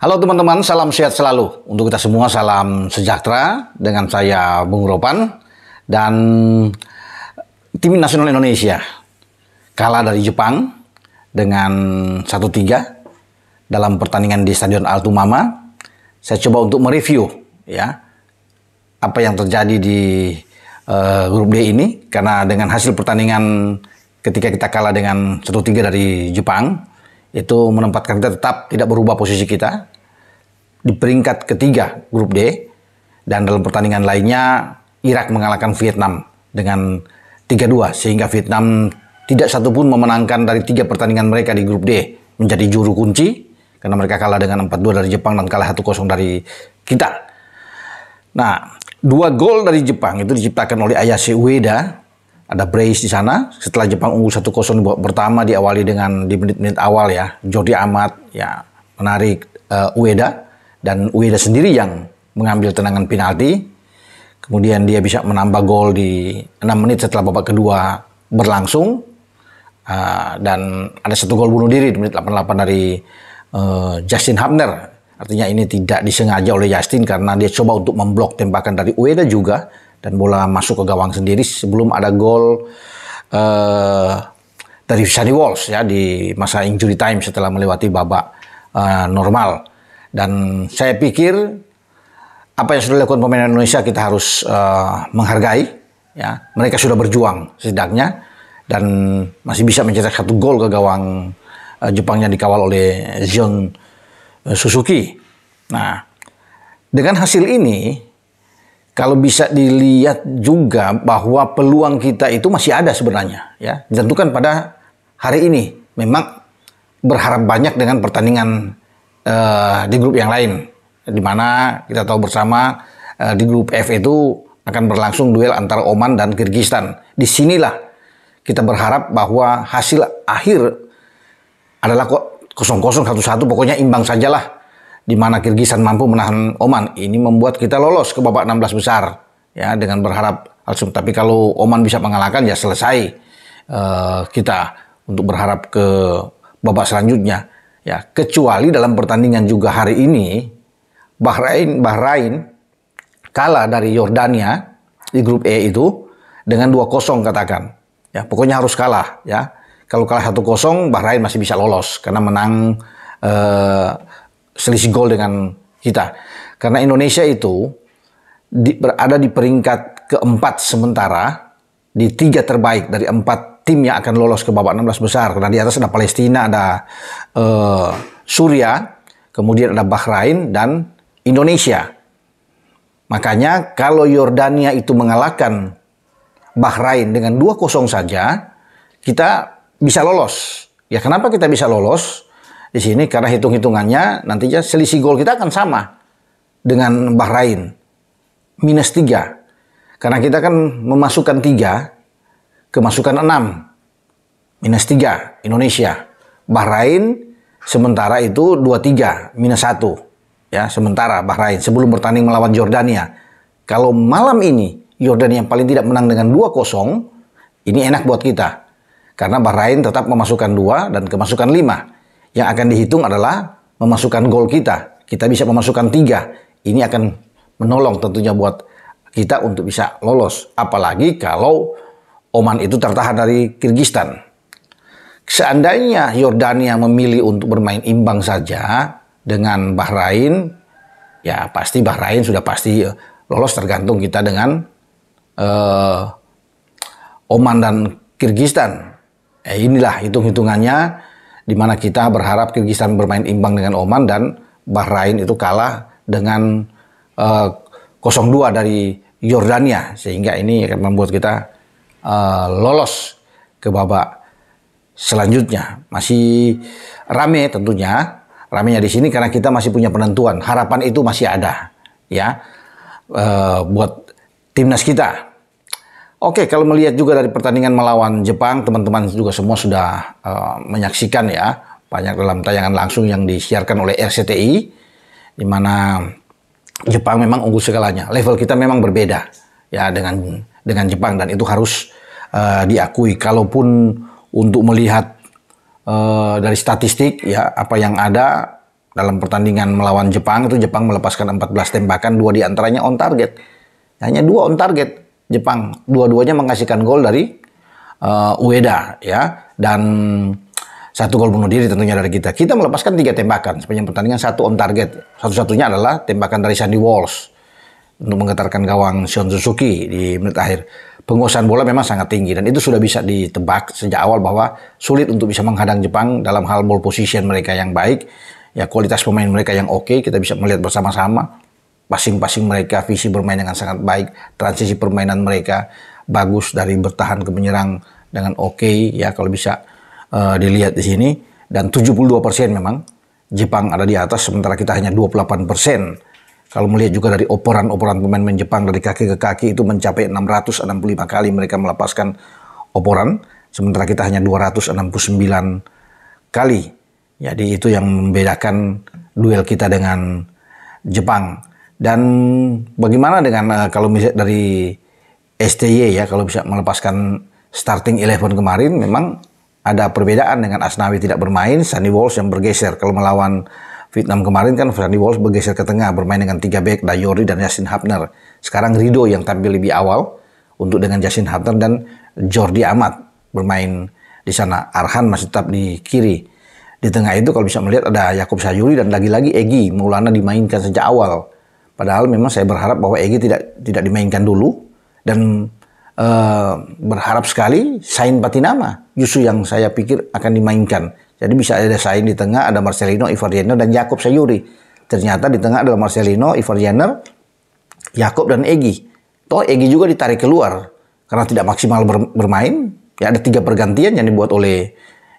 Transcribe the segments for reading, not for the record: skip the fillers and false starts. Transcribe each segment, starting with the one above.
Halo teman-teman, salam sehat selalu. Untuk kita semua salam sejahtera. Dengan saya Bung Ropan. Dan tim nasional Indonesia kalah dari Jepang dengan 1-3 dalam pertandingan di Stadion Altumama. Saya coba untuk mereview ya apa yang terjadi di grup D ini, karena dengan hasil pertandingan ketika kita kalah dengan 1-3 dari Jepang, itu menempatkan kita tetap tidak berubah posisi kita di peringkat ketiga grup D. Dan dalam pertandingan lainnya Irak mengalahkan Vietnam dengan 3-2, sehingga Vietnam tidak satupun memenangkan dari 3 pertandingan mereka di grup D, menjadi juru kunci karena mereka kalah dengan 4-2 dari Jepang dan kalah 1-0 dari kita. Nah, 2 gol dari Jepang itu diciptakan oleh Ayase Ueda. Ada brace di sana setelah Jepang unggul 1-0 di babak pertama, diawali dengan di menit-menit awal ya, Jordi Amat ya menarik Ueda, dan Ueda sendiri yang mengambil tendangan penalti. Kemudian dia bisa menambah gol di 6 menit setelah babak kedua berlangsung, dan ada 1 gol bunuh diri di menit 88 dari Justin Hubner. Artinya ini tidak disengaja oleh Justin karena dia coba untuk memblok tembakan dari Ueda juga, dan bola masuk ke gawang sendiri sebelum ada gol dari Sonny Walsh ya di masa injury time setelah melewati babak normal. Dan saya pikir apa yang sudah dilakukan pemain Indonesia kita harus menghargai ya. Mereka sudah berjuang setidaknya dan masih bisa mencetak 1 gol ke gawang Jepang yang dikawal oleh Zion Suzuki. Nah, dengan hasil ini kalau bisa dilihat juga bahwa peluang kita itu masih ada sebenarnya ya, ditentukan pada hari ini. Memang berharap banyak dengan pertandingan di grup yang lain, di mana kita tahu bersama di grup F itu akan berlangsung duel antara Oman dan Kirgistan. Disinilah kita berharap bahwa hasil akhir adalah 0-0, 1-1, pokoknya imbang sajalah, di mana Kirgistan mampu menahan Oman. Ini membuat kita lolos ke babak 16 besar ya, dengan berharap langsung. Tapi kalau Oman bisa mengalahkan ya selesai kita untuk berharap ke babak selanjutnya ya. Kecuali dalam pertandingan juga hari ini Bahrain kalah dari Yordania di grup E itu dengan 2-0 katakan ya, pokoknya harus kalah ya. Kalau kalah 1-0 Bahrain masih bisa lolos karena menang selisih gol dengan kita. Karena Indonesia itu berada di peringkat keempat sementara, di 3 terbaik dari 4 tim yang akan lolos ke babak 16 besar. Karena di atas ada Palestina, ada Suriah, kemudian ada Bahrain dan Indonesia. Makanya kalau Yordania itu mengalahkan Bahrain dengan 2-0 saja, kita bisa lolos. Ya, kenapa kita bisa lolos di sini? Karena hitung-hitungannya nantinya selisih gol kita akan sama dengan Bahrain, -3. Karena kita kan memasukkan 3, kemasukan 6, -3 Indonesia. Bahrain sementara itu 2-3, -1 ya, sementara Bahrain sebelum bertanding melawan Yordania. Kalau malam ini Yordania yang paling tidak menang dengan 2-0, ini enak buat kita. Karena Bahrain tetap memasukkan 2 dan kemasukan 5. Yang akan dihitung adalah memasukkan gol kita. Kita bisa memasukkan 3. Ini akan menolong tentunya buat kita untuk bisa lolos. Apalagi kalau Oman itu tertahan dari Kirgistan. Seandainya Yordania memilih untuk bermain imbang saja dengan Bahrain, ya pasti Bahrain sudah pasti lolos, tergantung kita dengan Oman dan Kirgistan. Inilah hitung-hitungannya, di mana kita berharap Kirgistan bermain imbang dengan Oman dan Bahrain itu kalah dengan 0-2 dari Yordania, sehingga ini akan membuat kita lolos ke babak selanjutnya. Masih rame tentunya, ramenya di sini karena kita masih punya penentuan. Harapan itu masih ada ya buat timnas kita. Oke, kalau melihat juga dari pertandingan melawan Jepang, teman-teman juga semua sudah menyaksikan ya, banyak dalam tayangan langsung yang disiarkan oleh RCTI, di mana Jepang memang unggul segalanya. Level kita memang berbeda ya dengan Jepang, dan itu harus diakui. Kalaupun untuk melihat dari statistik ya apa yang ada, dalam pertandingan melawan Jepang itu Jepang melepaskan 14 tembakan, 2 diantaranya on target. Hanya 2 on target Jepang, dua-duanya menghasilkan gol dari Ueda ya, dan 1 gol bunuh diri tentunya dari kita. Kita melepaskan 3 tembakan sepanjang pertandingan, 1 on target. Satu-satunya adalah tembakan dari Sandy Walsh untuk menggetarkan gawang Shion Suzuki di menit akhir. Penguasaan bola memang sangat tinggi dan itu sudah bisa ditebak sejak awal bahwa sulit untuk bisa menghadang Jepang dalam hal ball position mereka yang baik. Ya, kualitas pemain mereka yang oke, kita bisa melihat bersama-sama. Passing-passing mereka, visi bermain dengan sangat baik, transisi permainan mereka bagus dari bertahan ke menyerang dengan oke, ya kalau bisa dilihat di sini. Dan 72% memang Jepang ada di atas, sementara kita hanya 28%. Kalau melihat juga dari operan-operan pemain Jepang dari kaki ke kaki itu mencapai 665 kali mereka melepaskan operan, sementara kita hanya 269 kali. Jadi itu yang membedakan duel kita dengan Jepang. Dan bagaimana dengan kalau misalnya dari STY ya, kalau bisa melepaskan starting 11 kemarin, memang ada perbedaan dengan Asnawi tidak bermain, Sandy Walsh yang bergeser. Kalau melawan Vietnam kemarin kan Sandy Walsh bergeser ke tengah, bermain dengan 3 back, Dayori dan Justin Hubner. Sekarang Rido yang tampil lebih awal untuk dengan Justin Hubner dan Jordi Amat bermain di sana. Arhan masih tetap di kiri. Di tengah itu kalau bisa melihat ada Yakub Sayuri dan lagi-lagi Egy Maulana dimainkan sejak awal. Padahal memang saya berharap bahwa Egy tidak dimainkan dulu dan berharap sekali Sain Patinama justru yang saya pikir akan dimainkan. Jadi bisa ada Sain di tengah, ada Marcelino, Ivar Jenner dan Yakub Sayuri. Ternyata di tengah adalah Marcelino, Ivar Jenner, Yakub dan Egy. Toh Egy juga ditarik keluar karena tidak maksimal bermain. Ya ada 3 pergantian yang dibuat oleh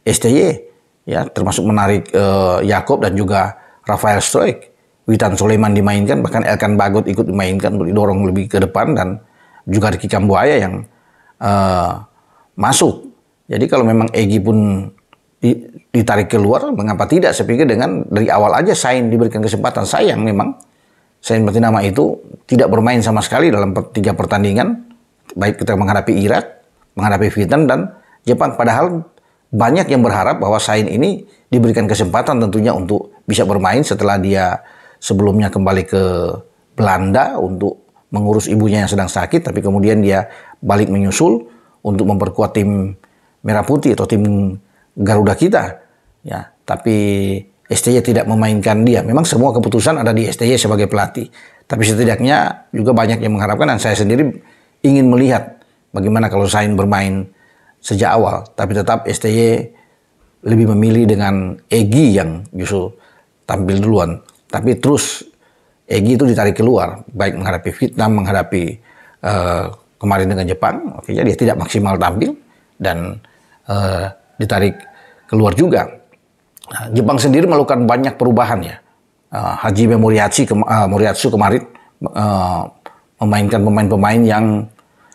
STY. Ya, termasuk menarik Yakob dan juga Rafael Stoik. Witan Sulaiman dimainkan, bahkan Elkan Bagot ikut dimainkan untuk didorong lebih ke depan, dan juga Ricky Kambuaya yang masuk. Jadi kalau memang Egy pun ditarik keluar, mengapa tidak? Saya pikir dengan dari awal aja Sain diberikan kesempatan. Sayang memang Sain Patinama itu tidak bermain sama sekali dalam 3 pertandingan, baik kita menghadapi Irak, menghadapi Vietnam dan Jepang. Padahal banyak yang berharap bahwa Sain ini diberikan kesempatan tentunya untuk bisa bermain setelah dia sebelumnya kembali ke Belanda untuk mengurus ibunya yang sedang sakit, tapi kemudian dia balik menyusul untuk memperkuat tim Merah Putih atau tim Garuda kita. Ya, tapi STY tidak memainkan dia. Memang semua keputusan ada di STY sebagai pelatih. Tapi setidaknya juga banyak yang mengharapkan, dan saya sendiri ingin melihat bagaimana kalau Sain bermain sejak awal, tapi tetap STY lebih memilih dengan Egy yang justru tampil duluan. Tapi terus Egy itu ditarik keluar, baik menghadapi Vietnam, menghadapi kemarin dengan Jepang. Oke, dia tidak maksimal tampil dan ditarik keluar juga. Nah, Jepang sendiri melakukan banyak perubahan ya. Hajime Moriyasu kemarin memainkan pemain-pemain yang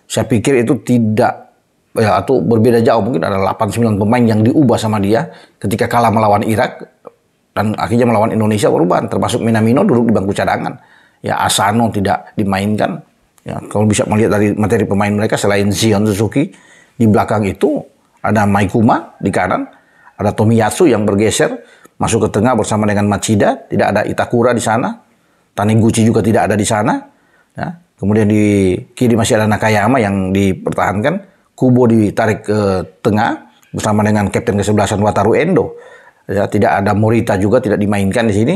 saya pikir itu tidak ya, atau berbeda jauh, mungkin ada 8-9 pemain yang diubah sama dia ketika kalah melawan Irak dan akhirnya melawan Indonesia perubahan, termasuk Minamino duduk di bangku cadangan. Ya, Asano tidak dimainkan. Ya, kalau bisa melihat dari materi pemain mereka selain Shion Suzuki, di belakang itu ada Maikuma di kanan, ada Tomiyasu yang bergeser masuk ke tengah bersama dengan Machida, tidak ada Itakura di sana. Taniguchi juga tidak ada di sana. Ya, kemudian di kiri masih ada Nakayama yang dipertahankan. Kubo ditarik ke tengah bersama dengan kapten ke-11 Wataru Endo. Ya, tidak ada Morita juga tidak dimainkan di sini.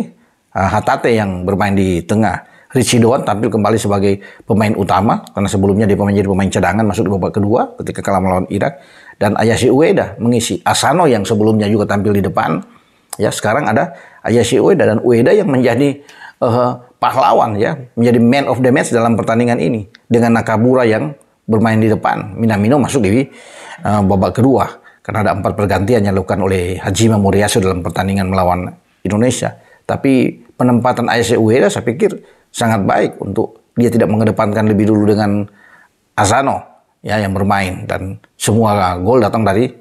Hatate yang bermain di tengah. Richie Doan tampil kembali sebagai pemain utama karena sebelumnya dia menjadi pemain cadangan masuk di babak kedua ketika kalah melawan Irak, dan Ayashi Ueda mengisi. Asano yang sebelumnya juga tampil di depan. Ya, sekarang ada Ayashi Ueda, dan Ueda yang menjadi pahlawan ya, menjadi man of the match dalam pertandingan ini dengan Nakamura yang bermain di depan. Minamino masuk di babak kedua karena ada 4 pergantian yang dilakukan oleh Hajime Moriyasu dalam pertandingan melawan Indonesia. Tapi penempatan Ayashi Ueda saya pikir sangat baik untuk dia tidak mengedepankan lebih dulu dengan Asano ya yang bermain, dan semua gol datang dari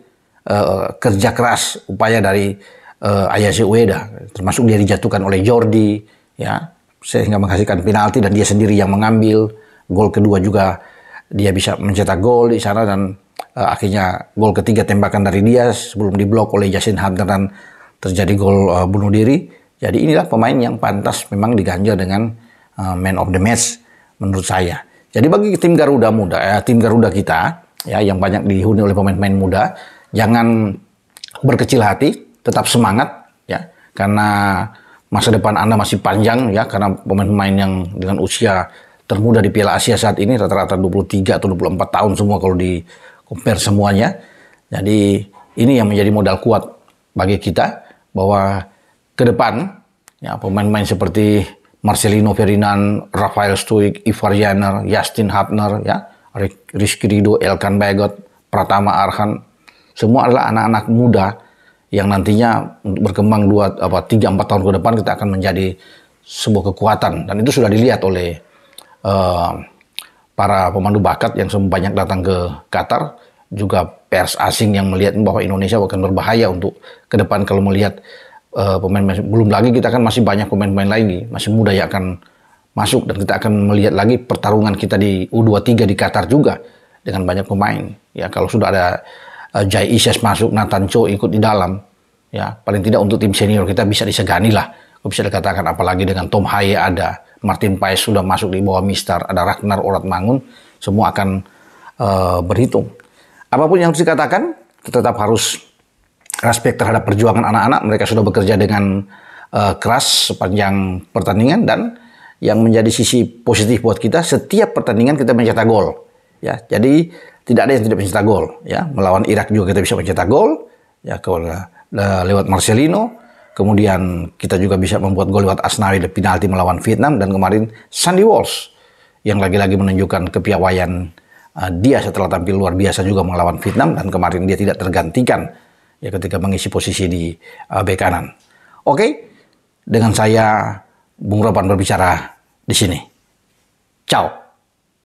kerja keras, upaya dari Ayashi Ueda, termasuk dia dijatuhkan oleh Jordi ya sehingga menghasilkan penalti dan dia sendiri yang mengambil. Gol kedua juga dia bisa mencetak gol di sana, dan akhirnya gol ketiga tembakan dari dia sebelum diblok oleh Justin Hubner dan terjadi gol bunuh diri. Jadi inilah pemain yang pantas memang diganjar dengan man of the match menurut saya. Jadi bagi tim Garuda muda, tim Garuda kita ya yang banyak dihuni oleh pemain-pemain muda, jangan berkecil hati, tetap semangat ya, karena masa depan Anda masih panjang ya, karena pemain-pemain yang dengan usia termuda di Piala Asia saat ini rata-rata 23 atau 24 tahun semua kalau di compare semuanya. Jadi ini yang menjadi modal kuat bagi kita bahwa ke depan ya pemain-pemain seperti Marcelino Ferdinand, Rafael Stoic, Ivar Jenner, Justin Hubner, ya, Rizky Ridho, Elkan Bagot, Pratama Arhan, semua adalah anak-anak muda yang nantinya untuk berkembang 3-4 tahun ke depan kita akan menjadi sebuah kekuatan, dan itu sudah dilihat oleh para pemandu bakat yang banyak datang ke Qatar, juga pers asing yang melihat bahwa Indonesia akan berbahaya untuk ke depan kalau melihat pemain-pemain. Belum lagi kita kan masih banyak pemain-pemain lagi masih muda yang akan masuk, dan kita akan melihat lagi pertarungan kita di U23 di Qatar juga dengan banyak pemain. Ya kalau sudah ada Jai Isyas masuk, Nathan Cho ikut di dalam, ya paling tidak untuk tim senior kita bisa disegani lah. Bisa dikatakan, apalagi dengan Tom Haye ada, Martin Paes sudah masuk di bawah Mister, ada Ragnar Oratmangun, semua akan berhitung. Apapun yang harus dikatakan, tetap harus respect terhadap perjuangan anak-anak. Mereka sudah bekerja dengan keras sepanjang pertandingan, dan yang menjadi sisi positif buat kita, setiap pertandingan kita mencetak gol. Ya, jadi tidak ada yang tidak mencetak gol. Ya, melawan Irak juga kita bisa mencetak gol. Ya, lewat Marcelino. Kemudian kita juga bisa membuat gol lewat Asnawi di penalti melawan Vietnam, dan kemarin Sandy Walsh yang lagi-lagi menunjukkan kepiawaian dia setelah tampil luar biasa juga melawan Vietnam, dan kemarin dia tidak tergantikan ya ketika mengisi posisi di bek kanan. Oke, dengan saya Bung Ropan berbicara di sini. Ciao.